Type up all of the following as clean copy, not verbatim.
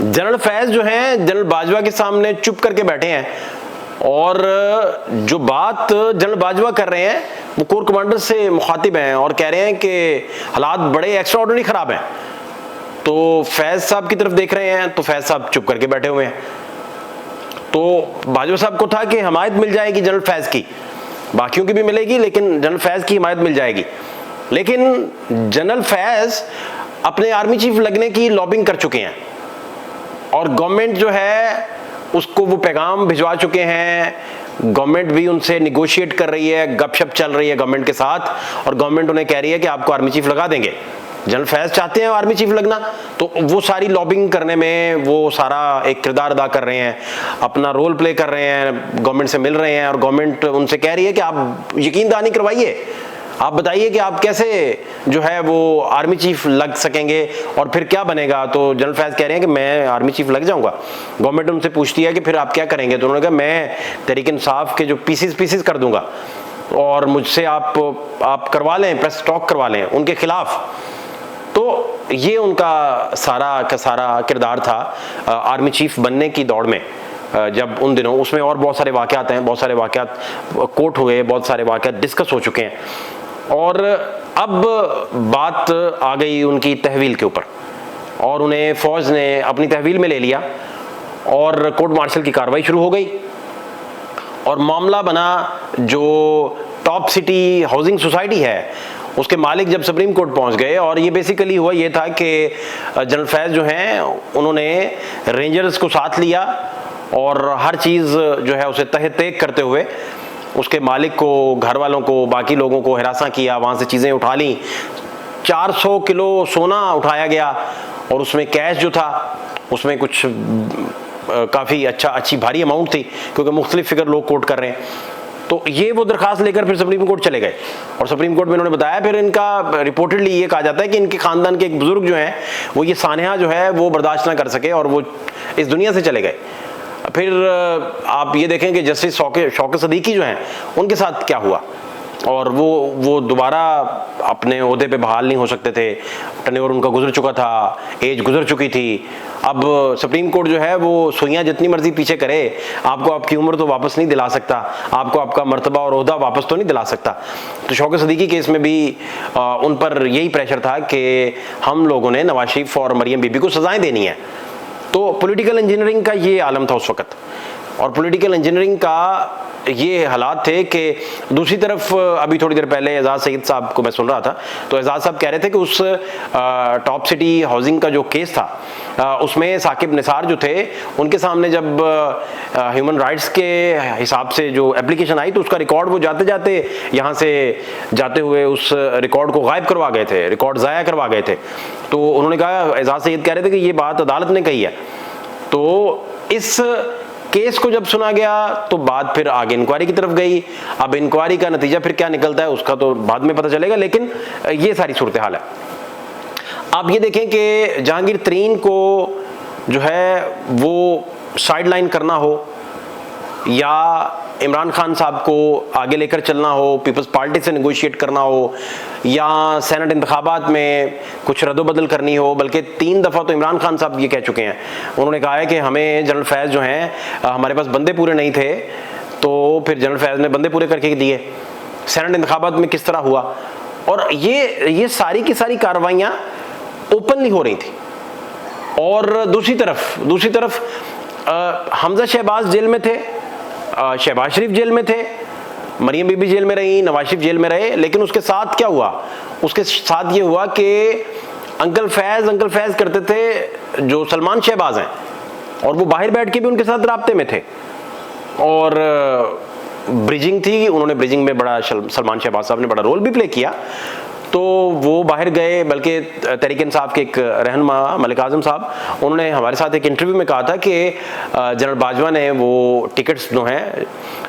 General Faiz जो हैं general Bajwa के सामने चुप करके बैठे हैं और जो बात जनरल बाजवा कर रहे हैं वो कोर कमांडर से मुखातिब हैं और कह रहे हैं कि हालात बड़े एक्स्ट्राऑर्डिनरी खराब हैं। तो फैज साहब की तरफ देख रहे हैं तो फैज साहब चुप करके बैठे हुए हैं। तो बाजवा साहब को था कि हिमायत मिल जाएगी जनरल फैज की, बाकियों की भी मिलेगी लेकिन जनरल फैज की हिमायत मिल जाएगी। लेकिन जनरल फैज अपने आर्मी चीफ लगने की लॉबिंग कर चुके हैं और गवर्नमेंट जो है उसको वो पैगाम भिजवा चुके हैं। गवर्नमेंट भी उनसे निगोशिएट कर रही है, गपशप चल रही है गवर्नमेंट के साथ और गवर्नमेंट उन्हें कह रही है कि आपको आर्मी चीफ लगा देंगे। जनरल फैज चाहते हैं आर्मी चीफ लगना, तो वो सारी लॉबिंग करने में वो सारा एक किरदार अदा कर रहे हैं, अपना रोल प्ले कर रहे हैं, गवर्नमेंट से मिल रहे हैं और गवर्नमेंट उनसे कह रही है कि आप यकीन दहानी करवाइए, आप बताइए कि आप कैसे जो है वो आर्मी चीफ लग सकेंगे और फिर क्या बनेगा। तो जनरल फैज कह रहे हैं कि मैं आर्मी चीफ लग जाऊंगा। गवर्नमेंट उनसे पूछती है कि फिर आप क्या करेंगे, तो उन्होंने कहा मैं तहरीक इंसाफ के जो पीसेस कर दूंगा और मुझसे आप करवा लें, प्रेस टॉक करवा लें उनके खिलाफ। तो ये उनका सारा का सारा किरदार था आर्मी चीफ बनने की दौड़ में। जब उन दिनों उसमें और बहुत सारे वाक़यात हैं, बहुत सारे वाक़यात कोट हुए, बहुत सारे वाक़यात डिस्कस हो चुके हैं और अब बात आ गई उनकी तहवील के ऊपर और उन्हें फौज ने अपनी तहवील में ले लिया और कोर्ट मार्शल की कार्रवाई शुरू हो गई और मामला बना जो टॉप सिटी हाउसिंग सोसाइटी है उसके मालिक जब सुप्रीम कोर्ट पहुंच गए। और ये बेसिकली हुआ ये था कि जनरल फैज जो हैं उन्होंने रेंजर्स को साथ लिया और हर चीज़ जो है उसे तहे तेक करते हुए उसके मालिक को, घर वालों को, बाकी लोगों को हिरासा किया, वहाँ से चीज़ें उठा ली। 400 किलो सोना उठाया गया और उसमें कैश जो था उसमें कुछ काफ़ी अच्छी भारी अमाउंट थी क्योंकि मुख्तलिफ फिगर लोग कोट कर रहे हैं। तो ये वो दरखास्त लेकर फिर सुप्रीम कोर्ट चले गए और सुप्रीम कोर्ट में इन्होंने बताया, फिर इनका रिपोर्टेडली ये कहा जाता है कि इनके खानदान के एक बुजुर्ग जो हैं वो ये सानहा जो है वो बर्दाश्त ना कर सके और वो इस दुनिया से चले गए। फिर आप ये देखें कि जस्टिस शौकत सदीकी जो हैं उनके साथ क्या हुआ और वो दोबारा अपने ओहदे पे बहाल नहीं हो सकते थे, टर्नओवर उनका गुजर चुका था, एज गुजर चुकी थी। अब सुप्रीम कोर्ट जो है वो सुइयां जितनी मर्जी पीछे करे, आपको आपकी उम्र तो वापस नहीं दिला सकता, आपको आपका मर्तबा और ओहदा वापस तो नहीं दिला सकता। तो शौकत सदीकी केस में भी उन पर यही प्रेशर था कि हम लोगों ने नवाज शरीफ और मरियम बीबी को सजाएं देनी है। तो पॉलिटिकल इंजीनियरिंग का ये आलम था उस वक्त और पॉलिटिकल इंजीनियरिंग का ये हालात थे कि दूसरी तरफ अभी थोड़ी देर पहले एजाज सईद साहब को मैं सुन रहा था तो एजाज साहब कह रहे थे कि उस टॉप सिटी हाउसिंग का जो केस था उसमें साकिब निसार जो थे उनके सामने जब ह्यूमन राइट्स के हिसाब से जो एप्लीकेशन आई तो उसका रिकॉर्ड वो जाते जाते यहाँ से जाते हुए उस रिकॉर्ड को गायब करवा गए थे, रिकॉर्ड ज़ाया करवा गए थे। तो उन्होंने कहा, एजाज सईद कह रहे थे कि ये बात अदालत ने कही है। तो इस केस को जब सुना गया तो बात फिर आगे इंक्वायरी की तरफ गई। अब इंक्वायरी का नतीजा फिर क्या निकलता है उसका तो बाद में पता चलेगा, लेकिन ये सारी सूरत हाल है। आप ये देखें कि जहांगीर तरीन को जो है वो साइडलाइन करना हो या इमरान खान साहब को आगे लेकर चलना हो, पीपल्स पार्टी से नेगोशिएट करना हो या सेनेट इंतखाबात में कुछ रद्दोबदल करनी हो, बल्कि 3 दफ़ा तो इमरान खान साहब ये कह चुके हैं। उन्होंने कहा है कि हमें जनरल फैज़ जो हैं हमारे पास बंदे पूरे नहीं थे तो फिर जनरल फैज़ ने बंदे पूरे करके दिए। सेनेट इंतखाबात में किस तरह हुआ और ये सारी की सारी कार्रवाइयाँ ओपनली हो रही थी। और दूसरी तरफ हमजा शहबाज जेल में थे, शहबाज शरीफ जेल में थे, मरियम बीबी जेल में रही, नवाज शरीफ जेल में रहे। लेकिन उसके साथ क्या हुआ, उसके साथ ये हुआ कि अंकल फैज़ करते थे जो सलमान शहबाज हैं और वो बाहर बैठ के भी उनके साथ राब्ते में थे और ब्रिजिंग थी, उन्होंने ब्रिजिंग में बड़ा सलमान शहबाज साहब ने बड़ा रोल भी प्ले किया। तो वो बाहर गए, बल्कि तहरीक इंसाफ के एक रहनुमा मलिक आज़म साहब उन्होंने हमारे साथ एक इंटरव्यू में कहा था कि जनरल बाजवा ने वो टिकट्स जो हैं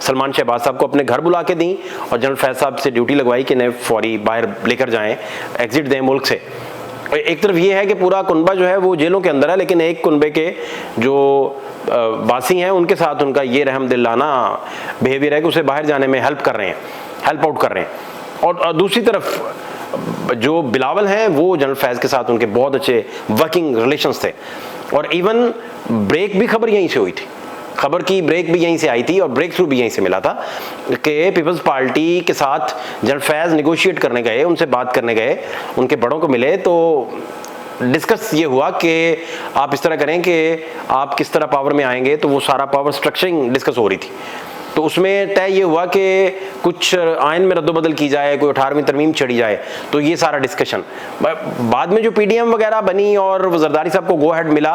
सलमान शहबाज साहब को अपने घर बुला के दी और जनरल फैज़ साहब से ड्यूटी लगवाई कि इन्हें फौरी बाहर लेकर जाएं, एग्जिट दें मुल्क से। एक तरफ ये है कि पूरा कुनबा जो है वो जेलों के अंदर है, लेकिन एक कुनबे के जो बासी हैं उनके साथ उनका ये रहमदिल्लाना बिहेवियर है कि उसे बाहर जाने में हेल्प आउट कर रहे हैं। और दूसरी तरफ जो बिलावल हैं वो जनरल फैज़ के साथ उनके बहुत अच्छे वर्किंग रिलेशंस थे, और इवन ब्रेक भी खबर यहीं से हुई थी, खबर की ब्रेक भी यहीं से आई थी और ब्रेक थ्रू भी यहीं से मिला था कि पीपल्स पार्टी के साथ जनरल फैज़ निगोशिएट करने गए, उनसे बात करने गए, उनके बड़ों को मिले, तो डिस्कस ये हुआ कि आप इस तरह करें कि आप किस तरह पावर में आएंगे, तो वो सारा पावर स्ट्रक्चरिंग डिस्कस हो रही थी। तो उसमें तय ये हुआ कि कुछ आयन में रद्दोबदल की जाए, कोई 18वीं तरमीम चढ़ी जाए, तो ये सारा डिस्कशन। बाद में जो पीडीएम वगैरह बनी और जरदारी साहब को गो हेड मिला,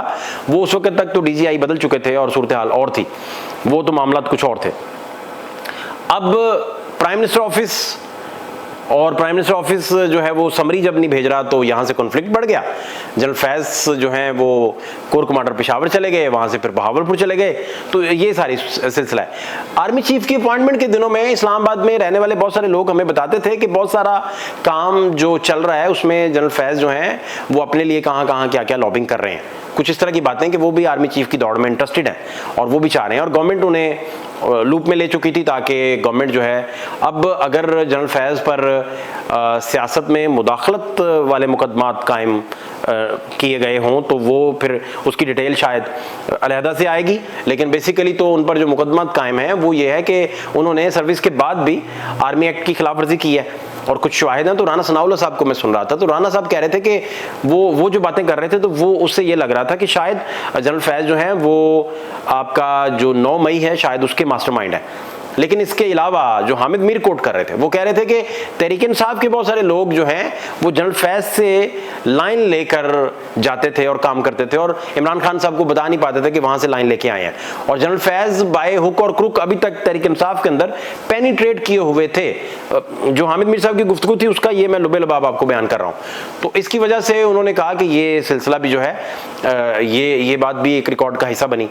वो उस वक्त तक तो डीजीआई बदल चुके थे और सूरत हाल और थी, वो तो मामला कुछ और थे। अब प्राइम मिनिस्टर ऑफिस जो है वो समरी जब नहीं भेज रहा, तो यहाँ से कॉन्फ्लिक्ट बढ़ गया। जनरल फैज़ जो हैं वो कोर कमांडर पेशावर चले गए, वहाँ से फिर बहावलपुर चले गए, तो ये सारी सिलसिला है। आर्मी चीफ की अपॉइंटमेंट के दिनों में इस्लामाबाद में रहने वाले बहुत सारे लोग हमें बताते थे कि बहुत सारा काम जो चल रहा है उसमें जनरल फैज़ जो हैं वो अपने लिए कहाँ क्या क्या लॉबिंग कर रहे हैं, कुछ इस तरह की बातें कि वो भी आर्मी चीफ की दौड़ में इंटरेस्टेड हैं और वो भी चाह रहे हैं, और गवर्नमेंट उन्हें लूप में ले चुकी थी, ताकि गवर्नमेंट जो है अब अगर जनरल फैज़ पर सियासत में मुदाखलत वाले मुकदमात कायम किए गए हों तो वो फिर उसकी डिटेल शायद अलहदा से आएगी, लेकिन बेसिकली तो उन पर जो मुकदमात कायम हैं वो ये है कि उन्होंने सर्विस के बाद भी आर्मी एक्ट की खिलाफ वर्जी की है। और कुछ शाहिद हैं, तो राना सनाउल्लाह साहब को मैं सुन रहा था, तो राना साहब कह रहे थे कि वो जो बातें कर रहे थे, तो वो उससे ये लग रहा था कि शायद जनरल फैज़ जो हैं वो आपका जो 9 मई है शायद उसके मास्टरमाइंड है। लेकिन इसके अलावा जो हामिद मीर कोट कर रहे थे, वो कह रहे थे कि तहरीक इंसाफ के बहुत सारे लोग जो हैं वो जनरल फैज़ से लाइन लेकर जाते थे और काम करते थे, और इमरान खान साहब को बता नहीं पाते थे कि वहाँ से लाइन लेके आए हैं, और जनरल फैज़ बाय हुक और क्रुक अभी तक तहरीक इंसाफ के अंदर पेनिट्रेट किए हुए थे। जो हामिद मीर साहब की गुफ्तगू थी उसका ये मैं लुबे लबाब आपको बयान कर रहा हूँ। तो इसकी वजह से उन्होंने कहा कि ये सिलसिला भी जो है ये बात भी एक रिकॉर्ड का हिस्सा बनी।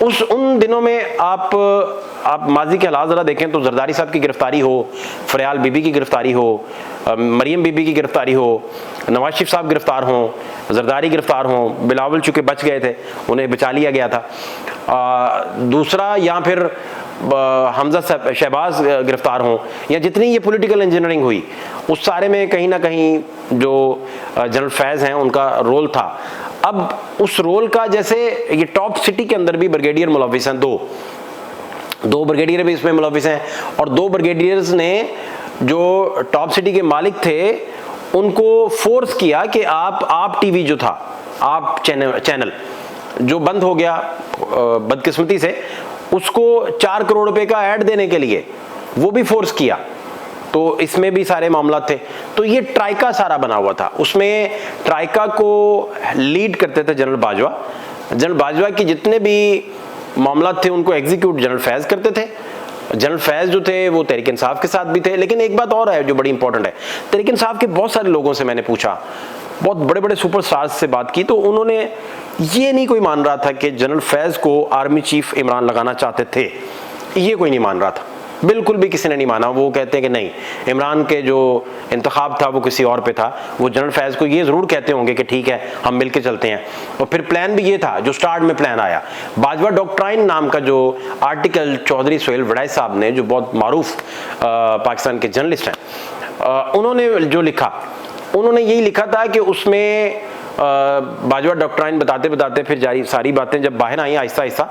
उन दिनों में आप माजी के हालात ज़रा देखें तो जरदारी साहब की गिरफ्तारी हो, फरियाल बीबी की गिरफ्तारी हो, मरियम बीबी की गिरफ्तारी हो, नवाज शरीफ साहब गिरफ्तार हों, जरदारी गिरफ्तार हों, बिलावल चूँकि बच गए थे उन्हें बचा लिया गया था, दूसरा या फिर हमजा शहबाज गिरफ्तार हों, या जितनी ये पॉलिटिकल इंजीनियरिंग हुई उस सारे में कहीं ना कहीं जो जनरल फैज़ हैं उनका रोल था। अब उस रोल का जैसे ये टॉप सिटी के अंदर भी ब्रिगेडियर मुलविस हैं, दो ब्रिगेडियर भी इसमें मुलविस हैं, और 2 ब्रिगेडियर्स ने जो टॉप सिटी के मालिक थे उनको फोर्स किया कि आप टीवी जो था, आप चैनल जो बंद हो गया बदकिस्मती से, उसको 4 करोड़ रुपए का ऐड देने के लिए वो भी फोर्स किया। तो इसमें भी सारे मामला थे। तो ये ट्राइका सारा बना हुआ था, उसमें ट्राइका को लीड करते थे जनरल बाजवा। जनरल बाजवा की जितने भी मामला थे उनको एग्जीक्यूट जनरल फैज़ करते थे। जनरल फैज़ जो थे वो तहरीक इंसाफ के साथ भी थे। लेकिन एक बात और है जो बड़ी इंपॉर्टेंट है, तहरीक इंसाफ के बहुत सारे लोगों से मैंने पूछा, बहुत बड़े बड़े सुपरस्टार्स से बात की, तो उन्होंने ये नहीं कोई मान रहा था कि जनरल फैज़ को आर्मी चीफ इमरान लगाना चाहते थे, ये कोई नहीं मान रहा था, बिल्कुल भी किसी ने नहीं माना। वो कहते हैं कि नहीं, इमरान के जो इंतखाब था वो किसी और पे था। वो जनरल फैज़ को ये ज़रूर कहते होंगे कि ठीक है हम मिलके चलते हैं। और फिर प्लान भी ये था जो स्टार्ट में प्लान आया, बाजवा डॉक्ट्राइन नाम का जो आर्टिकल चौधरी सोहेल वड़ाई साहब ने, जो बहुत मारूफ पाकिस्तान के जर्नलिस्ट हैं, उन्होंने जो लिखा, उन्होंने यही लिखा था कि उसमें बाजवा डॉक्ट्राइन बताते बताते फिर सारी बातें जब बाहर आई आहिस्ता आहिस्ता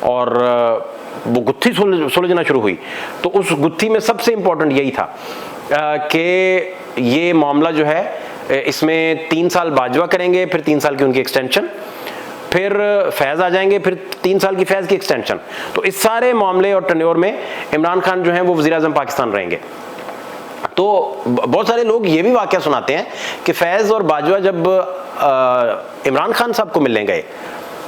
और वो गुत्थी सुलझना शुरू हुई, तो उस गुत्थी में सबसे इंपॉर्टेंट यही था कि ये मामला जो है इसमें 3 साल बाजवा करेंगे, फिर 3 साल की उनकी एक्सटेंशन, फिर फैज़ आ जाएंगे, फिर 3 साल की फैज़ की एक्सटेंशन। तो इस सारे मामले और टर्नओवर में इमरान खान जो हैं वो वज़ीर आज़म पाकिस्तान रहेंगे। तो बहुत सारे लोग ये भी वाक़या सुनाते हैं कि फैज़ और बाजवा जब इमरान खान साहब को मिलने गए,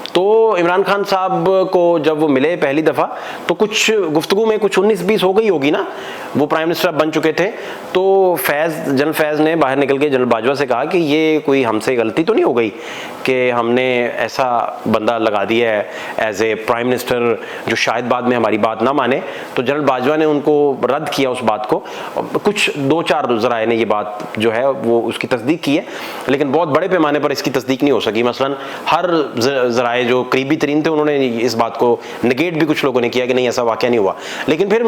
तो इमरान खान साहब को जब वो मिले पहली दफ़ा, तो कुछ गुफ्तगू में कुछ 19-20 हो गई होगी ना, वो प्राइम मिनिस्टर बन चुके थे। तो जनरल फैज़ ने बाहर निकल के जनरल बाजवा से कहा कि ये कोई हमसे गलती तो नहीं हो गई कि हमने ऐसा बंदा लगा दिया है एज ए प्राइम मिनिस्टर जो शायद बाद में हमारी बात ना माने। तो जनरल बाजवा ने उनको रद्द किया उस बात को। कुछ 2-4 ज़राए ने ये बात जो है वो उसकी तस्दीक की है, लेकिन बहुत बड़े पैमाने पर इसकी तस्दीक नहीं हो सकी। मसलन हर ज़राए में जो करीबी तरीन थे उन्होंने इस बात को निगेट भी कुछ लोगों ने किया कि नहीं ऐसा वाकया नहीं हुआ, लेकिन फिर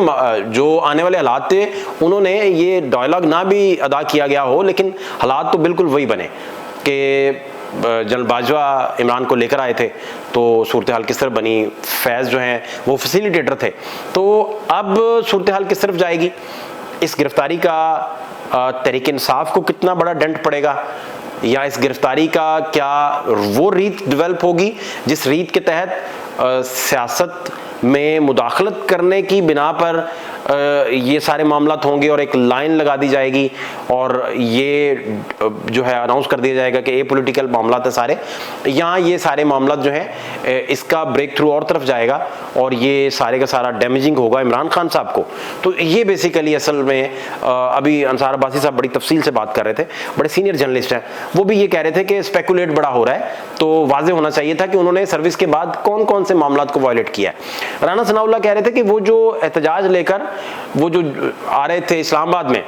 जो आने वाले हालात थे उन्होंने ये डायलॉग ना भी अदा किया गया हो, लेकिन हालात तो बिल्कुल वही बने कि जनरल बाजवा इमरान को लेकर आए थे तो सूरत हाल किस तरफ बनी। फैज़ जो हैं वो फैसिलिटेटर थे, तो अब सूरत हाल किस तरफ जाएगी, इस गिरफ्तारी का तहरीक इंसाफ को कितना बड़ा डेंट पड़ेगा, या इस गिरफ्तारी का क्या वो रीत डेवलप होगी जिस रीत के तहत सियासत में मुदाखलत करने की बिना पर ये सारे मामलात होंगे और एक लाइन लगा दी जाएगी और ये जो है अनाउंस कर दिया जाएगा कि ये पॉलिटिकल मामलात है सारे, या ये सारे मामलात जो है इसका ब्रेक थ्रू और तरफ जाएगा और ये सारे का सारा डैमेजिंग होगा इमरान खान साहब को। तो ये बेसिकली असल में अभी अंसार अब्बासी साहब बड़ी तफसील से बात कर रहे थे, बड़े सीनियर जर्नलिस्ट हैं, वो भी ये कह रहे थे कि स्पेकुलेट बड़ा हो रहा है, तो वाजे होना चाहिए था कि उन्होंने सर्विस के बाद कौन कौन से मामलात को वायलेट किया है। राना सनाउल्लाह कह रहे थे कि वो जो एहतजाज लेकर वो जो आ रहे थे इस्लामाबाद में,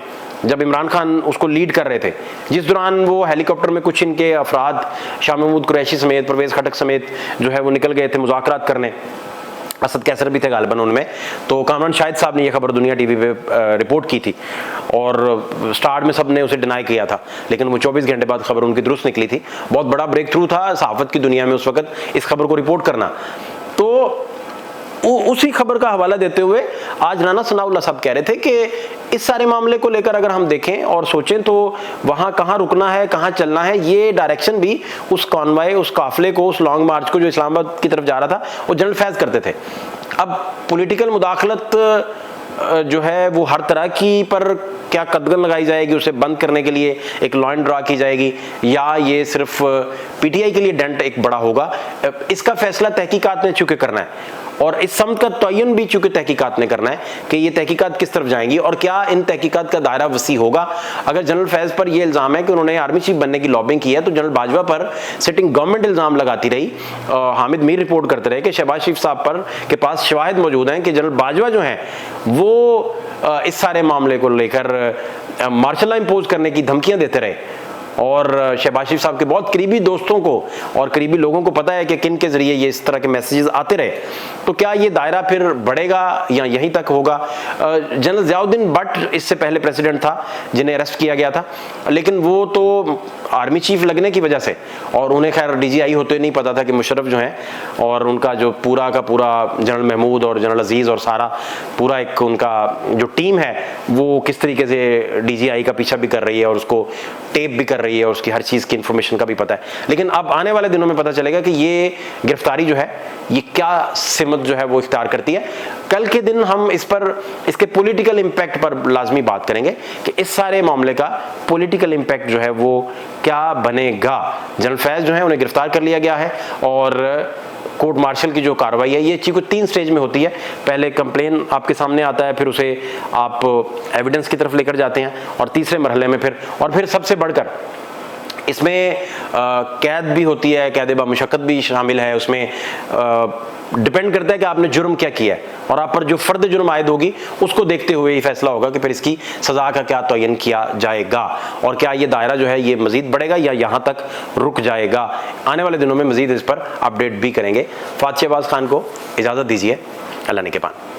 जब इमरान खान उसको लीड कर रहे थे, जिस दौरान वो हेलीकॉप्टर में कुछ इनके अफराद शाह महमूद कुरैशी समेत, परवेज खटक समेत जो है वो निकल गए थे मुज़ाकरात करने, असद कैसर भी थे गालिबन उनमें, तो कामरान शाहिद साहब ने यह खबर दुनिया टीवी पे रिपोर्ट की थी और स्टार्ट में सब ने उसे डिनाई किया था, लेकिन वो 24 घंटे बाद खबर उनकी दुरुस्त निकली थी। बहुत बड़ा ब्रेक थ्रू था सहाफत की दुनिया में उस वक्त इस खबर को रिपोर्ट करना। तो उसी खबर का हवाला देते हुए आज राना सनाउल्लाह साहब कह रहे थे कि इस सारे मामले को लेकर अगर हम देखें और सोचें तो वहाँ कहाँ रुकना है, कहाँ चलना है, ये डायरेक्शन भी उस कॉन्वॉय, उस काफिले को, उस लॉन्ग मार्च को जो इस्लामाबाद की तरफ जा रहा था वो जनरल फैज़ करते थे। अब पॉलिटिकल मुदाखलत जो है वो हर तरह की पर क्या कदगन लगाई जाएगी, उसे बंद करने के लिए एक लाइन ड्रा की जाएगी, या ये सिर्फ पीटीआई के लिए डेंट एक बड़ा होगा, इसका फैसला तहकीकात ने चूंकि करना है और इस समत का तयन भी चूंकि तहकीकात ने करना है कि ये तहकीकात किस तरफ जाएंगी और क्या इन तहकीकात का दायरा वसी होगा। अगर जनरल फैज़ पर यह इल्ज़ाम है कि उन्होंने आर्मी चीफ बनने की लॉबिंग की है, तो जनरल बाजवा पर सिटिंग गवर्नमेंट इल्ज़ाम लगाती रही। हामिद मीर रिपोर्ट करते रहे कि शहबाज शरीफ साहब पर के पास शवाहिद मौजूद हैं कि जनरल बाजवा जो हैं वो इस सारे मामले को लेकर मार्शल लॉ इंपोज करने की धमकियां देते रहे और शहबाज शरीफ साहब के बहुत करीबी दोस्तों को और करीबी लोगों को पता है कि किन के जरिए ये इस तरह के मैसेजेस आते रहे। तो क्या ये दायरा फिर बढ़ेगा या यहीं तक होगा। जनरल ज़ियाउद्दीन भट्ट इससे पहले प्रेसिडेंट था जिन्हें अरेस्ट किया गया था, लेकिन वो तो आर्मी चीफ लगने की वजह से, और उन्हें खैर डीजीआई होते नहीं पता था कि मुशर्रफ जो हैं और उनका जो पूरा का पूरा जनरल महमूद और जनरल अजीज़ और सारा पूरा एक उनका जो टीम है वो किस तरीके से डीजीआई का पीछा भी कर रही है और उसको टेप भी कर रही है और उसकी हर चीज़ की इंफॉर्मेशन का भी पता है। लेकिन अब आने वाले दिनों में पता चलेगा कि ये गिरफ्तारी जो है ये क्या सिमत जो है वो इख्तियार करती है। कल के दिन हम इस पर इसके पॉलिटिकल इम्पैक्ट पर लाजमी बात करेंगे कि इस सारे मामले का पॉलिटिकल इम्पैक्ट जो है वो क्या बनेगा। जनरल फैज़ जो है उन्हें गिरफ्तार कर लिया गया है और कोर्ट मार्शल की जो कार्रवाई है ये चीज़ को 3 स्टेज में होती है। पहले कंप्लेन आपके सामने आता है, फिर उसे आप एविडेंस की तरफ लेकर जाते हैं और तीसरे मरहले में फिर सबसे बढ़कर इसमें कैद भी होती है, कैद बामुशक्कत भी शामिल है। उसमें डिपेंड करता है कि आपने जुर्म क्या किया है और आप पर जो फर्द जुर्म आयद होगी उसको देखते हुए ये फैसला होगा कि फिर इसकी सज़ा का क्या तयन किया जाएगा और क्या ये दायरा जो है ये मज़ीद बढ़ेगा या यहाँ तक रुक जाएगा। आने वाले दिनों में मज़ीद इस पर अपडेट भी करेंगे। फात शहबाज खान को इजाज़त दीजिए, अल्लाह ने के पान।